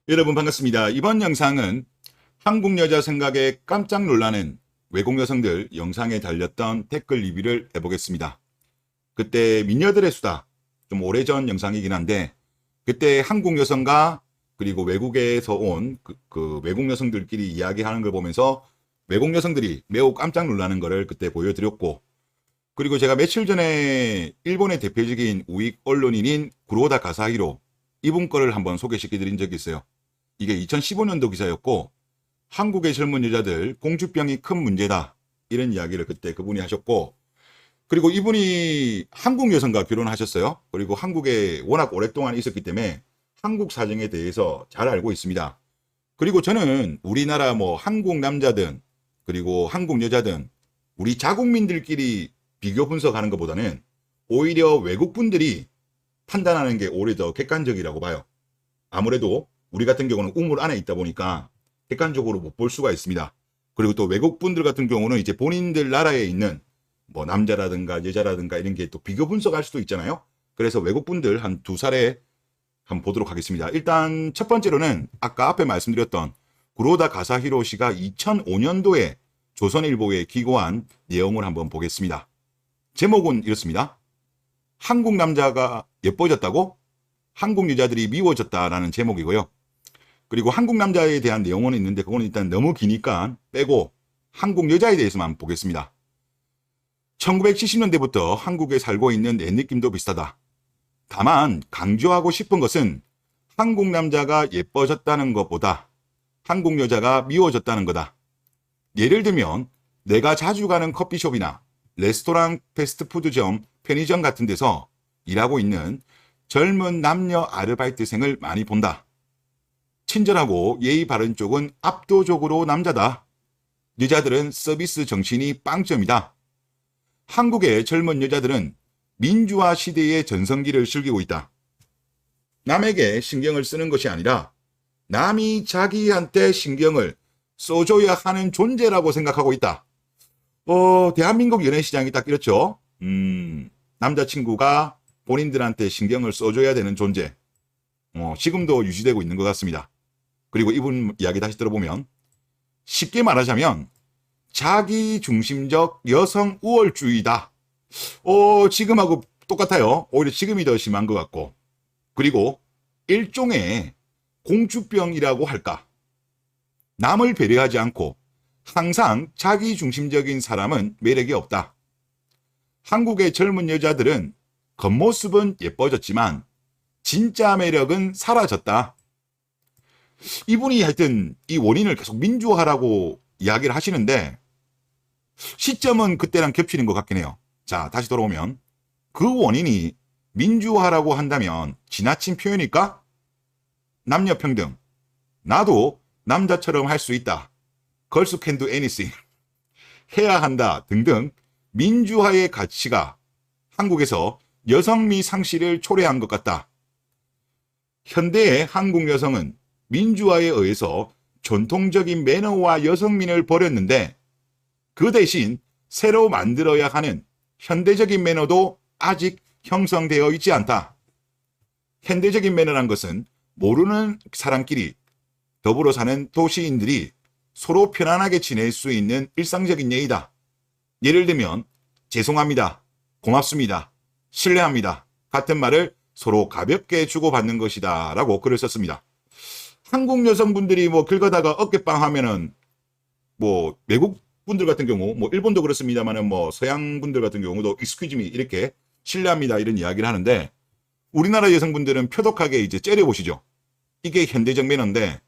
여러분 반갑습니다. 이번 영상은 한국 여자 생각에 깜짝 놀라는 외국 여성들 영상에 달렸던 댓글 리뷰를 해보겠습니다. 그때 미녀들의 수다, 좀 오래전 영상이긴 한데 그때 한국 여성과 그리고 외국에서 온 그 외국 여성들끼리 이야기하는 걸 보면서 외국 여성들이 매우 깜짝 놀라는 것을 그때 보여드렸고, 그리고 제가 며칠 전에 일본의 대표적인 우익 언론인인 구로다 가사히로 이분 거를 한번 소개시켜 드린 적이 있어요. 이게 2015년도 기사였고, 한국의 젊은 여자들 공주병이 큰 문제다, 이런 이야기를 그때 그분이 하셨고, 그리고 이분이 한국 여성과 결혼하셨어요. 그리고 한국에 워낙 오랫동안 있었기 때문에 한국 사정에 대해서 잘 알고 있습니다. 그리고 저는 우리나라 한국 남자든 그리고 한국 여자든 우리 자국민들끼리 비교 분석하는 것보다는 오히려 외국 분들이 판단하는 게 오히려 더 객관적이라고 봐요. 아무래도 우리 같은 경우는 우물 안에 있다 보니까 객관적으로 못 볼 수가 있습니다. 그리고 또 외국 분들 같은 경우는 이제 본인들 나라에 있는 남자라든가 여자라든가 이런 게 또 비교 분석할 수도 있잖아요. 그래서 외국 분들 한 두 사례 한번 보도록 하겠습니다. 일단 첫 번째로는 아까 앞에 말씀드렸던 구로다 가사히로 씨가 2005년도에 조선일보에 기고한 내용을 한번 보겠습니다. 제목은 이렇습니다. 한국 남자가 예뻐졌다고? 한국 여자들이 미워졌다라는 제목이고요. 그리고 한국 남자에 대한 내용은 있는데 그거는 일단 너무 기니까 빼고 한국 여자에 대해서만 보겠습니다. 1970년대부터 한국에 살고 있는 내 느낌도 비슷하다. 다만 강조하고 싶은 것은 한국 남자가 예뻐졌다는 것보다 한국 여자가 미워졌다는 거다. 예를 들면 내가 자주 가는 커피숍이나 레스토랑, 패스트푸드점, 편의점 같은 데서 일하고 있는 젊은 남녀 아르바이트생을 많이 본다. 친절하고 예의 바른 쪽은 압도적으로 남자다. 여자들은 서비스 정신이 빵점이다. 한국의 젊은 여자들은 민주화 시대의 전성기를 즐기고 있다. 남에게 신경을 쓰는 것이 아니라 남이 자기한테 신경을 써줘야 하는 존재라고 생각하고 있다. 대한민국 연애시장이 딱 이렇죠. 남자친구가 본인들한테 신경을 써줘야 되는 존재. 지금도 유지되고 있는 것 같습니다. 그리고 이분 이야기 다시 들어보면 쉽게 말하자면 자기중심적 여성 우월주의다. 지금하고 똑같아요. 오히려 지금이 더 심한 것 같고. 그리고 일종의 공주병이라고 할까. 남을 배려하지 않고 항상 자기중심적인 사람은 매력이 없다. 한국의 젊은 여자들은 겉모습은 예뻐졌지만 진짜 매력은 사라졌다. 이분이 하여튼 이 원인을 계속 민주화라고 이야기를 하시는데 시점은 그때랑 겹치는 것 같긴 해요. 자, 다시 돌아오면 그 원인이 민주화라고 한다면 지나친 표현일까? 남녀평등, 나도 남자처럼 할 수 있다, Girls can do anything, 해야 한다 등등 민주화의 가치가 한국에서 여성미 상실을 초래한 것 같다. 현대의 한국 여성은 민주화에 의해서 전통적인 매너와 여성민을 버렸는데 그 대신 새로 만들어야 하는 현대적인 매너도 아직 형성되어 있지 않다. 현대적인 매너란 것은 모르는 사람끼리 더불어 사는 도시인들이 서로 편안하게 지낼 수 있는 일상적인 예의다. 예를 들면 죄송합니다, 고맙습니다, 신뢰합니다 같은 말을 서로 가볍게 주고받는 것이다 라고 글을 썼습니다. 한국 여성분들이 길 가다가 어깨빵 하면은 외국 분들 같은 경우 일본도 그렇습니다만은 서양 분들 같은 경우도 익스큐즈미 이렇게 실례합니다 이런 이야기를 하는데, 우리나라 여성분들은 표독하게 이제 째려보시죠. 이게 현대적 매너인데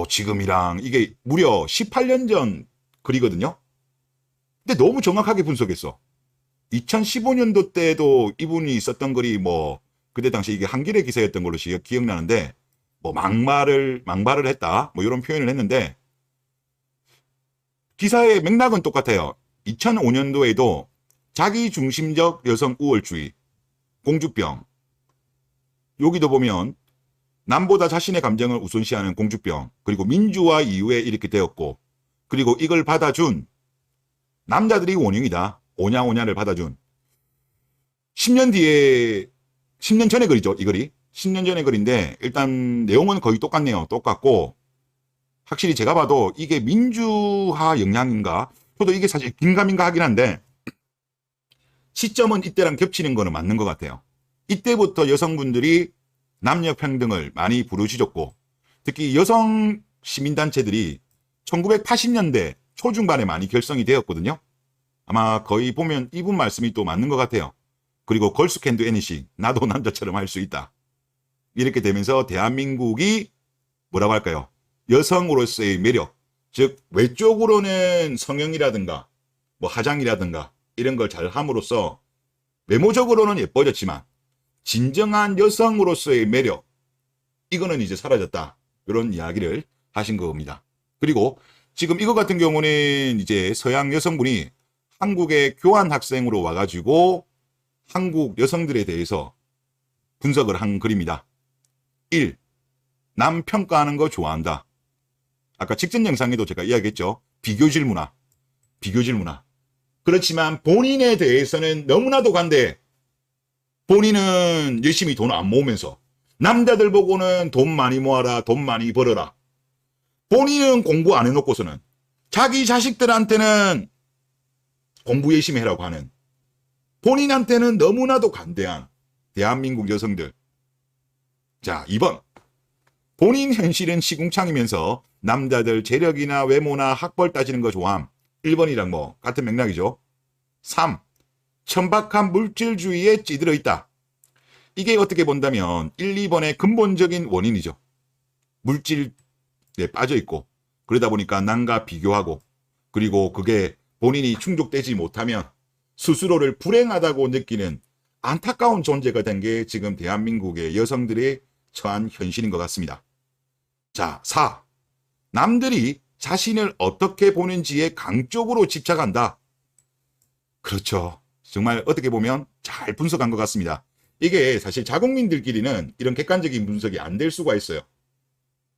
지금이랑 이게 무려 18년 전 글이거든요. 근데 너무 정확하게 분석했어. 2015년도 때도 이분이 썼던 글이 그때 당시 이게 한겨레 기사였던 걸로 기억나는데 막말을 했다 이런 표현을 했는데 기사의 맥락은 똑같아요. 2005년도에도 자기중심적 여성 우월주의, 공주병, 여기도 보면 남보다 자신의 감정을 우선시하는 공주병, 그리고 민주화 이후에 이렇게 되었고, 그리고 이걸 받아준 남자들이 원흉이다. 오냐오냐를 받아준 10년 전의 글이죠, 이 글이. 10년 전의 글인데 일단 내용은 거의 똑같네요. 똑같고 확실히 제가 봐도 이게 민주화 영향인가? 저도 이게 사실 긴가민가 하긴 한데 시점은 이때랑 겹치는 거는 맞는 것 같아요. 이때부터 여성분들이 남녀평등을 많이 부르짖었고 특히 여성 시민단체들이 1980년대 초중반에 많이 결성이 되었거든요. 아마 거의 보면 이분 말씀이 또 맞는 것 같아요. 그리고 걸스 캔 도 애니싱, 나도 남자처럼 할 수 있다. 이렇게 되면서 대한민국이 뭐라고 할까요? 여성으로서의 매력, 즉 외적으로는 성형이라든가 뭐 화장이라든가 이런 걸 잘 함으로써 외모적으로는 예뻐졌지만 진정한 여성으로서의 매력, 이거는 이제 사라졌다. 이런 이야기를 하신 겁니다. 그리고 지금 이거 같은 경우는 이제 서양 여성분이 한국에 교환 학생으로 와가지고 한국 여성들에 대해서 분석을 한 글입니다. 1. 남 평가하는 거 좋아한다. 아까 직전 영상에도 제가 이야기했죠. 비교질 문화. 비교질 문화. 그렇지만 본인에 대해서는 너무나도 관대해. 본인은 열심히 돈 안 모으면서 남자들 보고는 돈 많이 모아라, 돈 많이 벌어라. 본인은 공부 안 해놓고서는 자기 자식들한테는 공부 열심히 해라고 하는, 본인한테는 너무나도 관대한 대한민국 여성들. 자, 2번. 본인 현실은 시궁창이면서 남자들 재력이나 외모나 학벌 따지는 거 좋아함. 1번이랑 뭐 같은 맥락이죠. 3. 천박한 물질주의에 찌들어 있다. 이게 어떻게 본다면 1, 2번의 근본적인 원인이죠. 물질에 빠져 있고 그러다 보니까 남과 비교하고 그리고 그게 본인이 충족되지 못하면 스스로를 불행하다고 느끼는 안타까운 존재가 된 게 지금 대한민국의 여성들의 처한 현실인 것 같습니다. 자, 4. 남들이 자신을 어떻게 보는지에 강적으로 집착한다. 그렇죠. 정말 어떻게 보면 잘 분석한 것 같습니다. 이게 사실 자국민들끼리는 이런 객관적인 분석이 안 될 수가 있어요.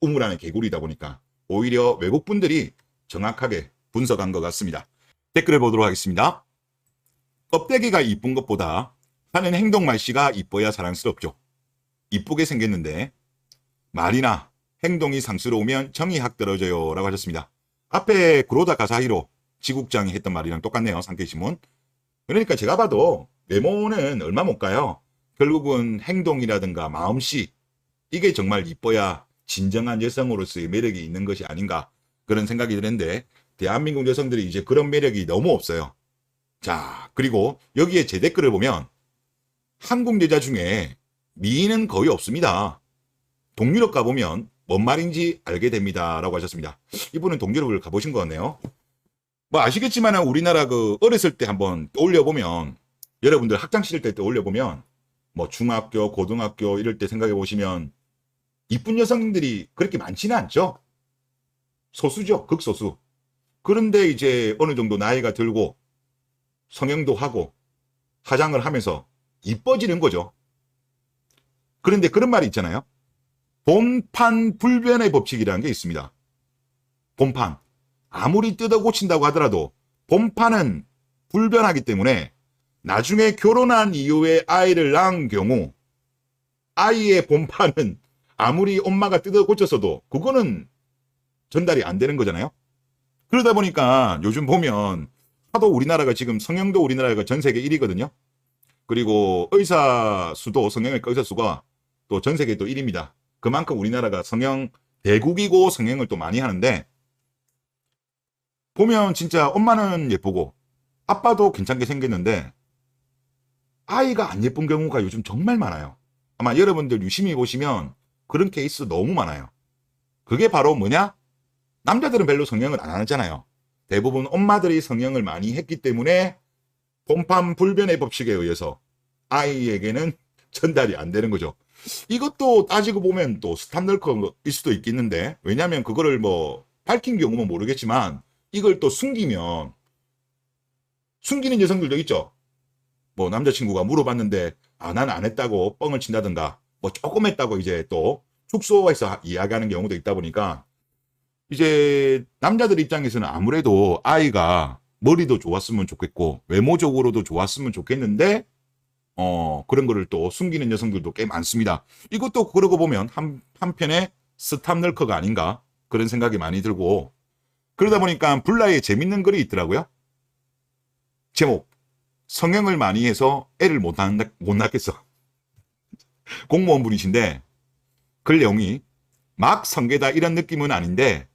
우물 안에 개구리다 보니까 오히려 외국분들이 정확하게 분석한 것 같습니다. 댓글을 보도록 하겠습니다. 껍데기가 이쁜 것보다 하는 행동 말씨가 이뻐야 사랑스럽죠. 이쁘게 생겼는데 말이나 행동이 상스러우면 정이 확 떨어져요 라고 하셨습니다. 앞에 구로다 가사히로 지국장이 했던 말이랑 똑같네요. 상케이신문. 그러니까 제가 봐도 외모는 얼마 못 가요. 결국은 행동이라든가 마음씨, 이게 정말 이뻐야 진정한 여성으로서의 매력이 있는 것이 아닌가 그런 생각이 드는데 대한민국 여성들이 이제 그런 매력이 너무 없어요. 자, 그리고 여기에 제 댓글을 보면 한국 여자 중에 미인은 거의 없습니다. 동유럽 가보면 뭔 말인지 알게 됩니다 라고 하셨습니다. 이분은 동유럽을 가보신 것 같네요. 뭐 아시겠지만 우리나라 그 어렸을 때 한번 떠올려보면, 여러분들 학창시절 때 떠올려보면 뭐 중학교, 고등학교 이럴 때 생각해 보시면 이쁜 여성들이 그렇게 많지는 않죠. 소수죠. 극소수. 그런데 이제 어느 정도 나이가 들고 성형도 하고 화장을 하면서 이뻐지는 거죠. 그런데 그런 말이 있잖아요. 본판 불변의 법칙이라는 게 있습니다. 본판. 아무리 뜯어 고친다고 하더라도 본판은 불변하기 때문에 나중에 결혼한 이후에 아이를 낳은 경우 아이의 본판은 아무리 엄마가 뜯어 고쳤어도 그거는 전달이 안 되는 거잖아요. 그러다 보니까 요즘 보면 하도 우리나라가 지금 성형도 우리나라가 전 세계 1위거든요. 그리고 의사 수도, 성형외과 의사 수가 또 전 세계 또 1위입니다. 그만큼 우리나라가 성형 대국이고 성형을 또 많이 하는데, 보면 진짜 엄마는 예쁘고 아빠도 괜찮게 생겼는데 아이가 안 예쁜 경우가 요즘 정말 많아요. 아마 여러분들 유심히 보시면 그런 케이스 너무 많아요. 그게 바로 뭐냐? 남자들은 별로 성형을 안 하잖아요. 대부분 엄마들이 성형을 많이 했기 때문에 본판 불변의 법칙에 의해서 아이에게는 전달이 안 되는 거죠. 이것도 따지고 보면 또 스탑널커일 수도 있겠는데, 왜냐하면 그거를 뭐 밝힌 경우는 모르겠지만 이걸 또 숨기면, 숨기는 여성들도 있죠. 뭐 남자친구가 물어봤는데 난 안 했다고 뻥을 친다든가 뭐 조금 했다고 이제 또 축소해서 이야기하는 경우도 있다 보니까 이제 남자들 입장에서는 아무래도 아이가 머리도 좋았으면 좋겠고 외모적으로도 좋았으면 좋겠는데 그런 거를 또 숨기는 여성들도 꽤 많습니다. 이것도 그러고 보면 한편의 스탑널커가 아닌가 그런 생각이 많이 들고, 그러다 보니까 블라에 재밌는 글이 있더라고요. 제목, 성형을 많이 해서 애를 못 낳겠어. 공무원 분이신데 글 내용이 막 성계다 이런 느낌은 아닌데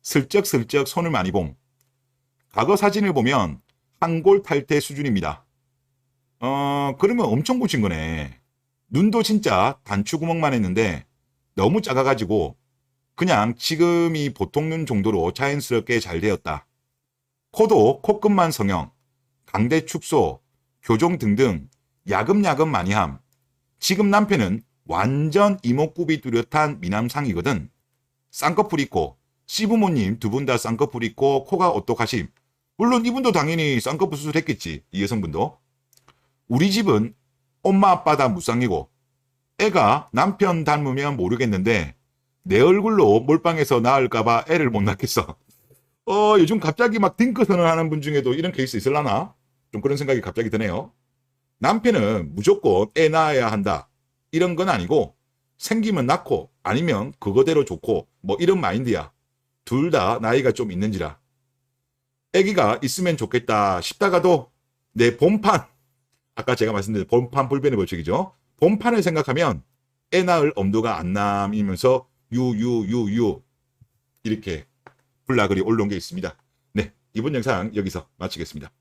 슬쩍슬쩍 손을 많이 봄. 과거 사진을 보면 한골 탈태 수준입니다. 그러면 엄청 보신 거네. 눈도 진짜 단추구멍만 했는데 너무 작아가지고 그냥 지금이 보통 눈 정도로 자연스럽게 잘 되었다. 코도 코끝만 성형, 강대 축소, 교정 등등 야금야금 많이 함. 지금 남편은 완전 이목구비 뚜렷한 미남상이거든. 쌍꺼풀 있고, 시부모님 두 분 다 쌍꺼풀 있고 코가 오똑하심. 물론 이분도 당연히 쌍꺼풀 수술했겠지. 이 여성분도. 우리 집은 엄마 아빠 다 무쌍이고 애가 남편 닮으면 모르겠는데 내 얼굴로 몰빵해서 낳을까봐 애를 못 낳겠어. 요즘 갑자기 막 딩크 선언하는 분 중에도 이런 케이스 있을라나? 좀 그런 생각이 갑자기 드네요. 남편은 무조건 애 낳아야 한다. 이런 건 아니고 생기면 낳고 아니면 그거대로 좋고 뭐 이런 마인드야. 둘 다 나이가 좀 있는지라. 애기가 있으면 좋겠다 싶다가도 내 본판, 아까 제가 말씀드린 본판 불변의 법칙이죠. 본판을 생각하면 애 낳을 엄두가 안 남이면서 유유유유 이렇게 블라글이 올라온 게 있습니다. 네, 이번 영상 여기서 마치겠습니다.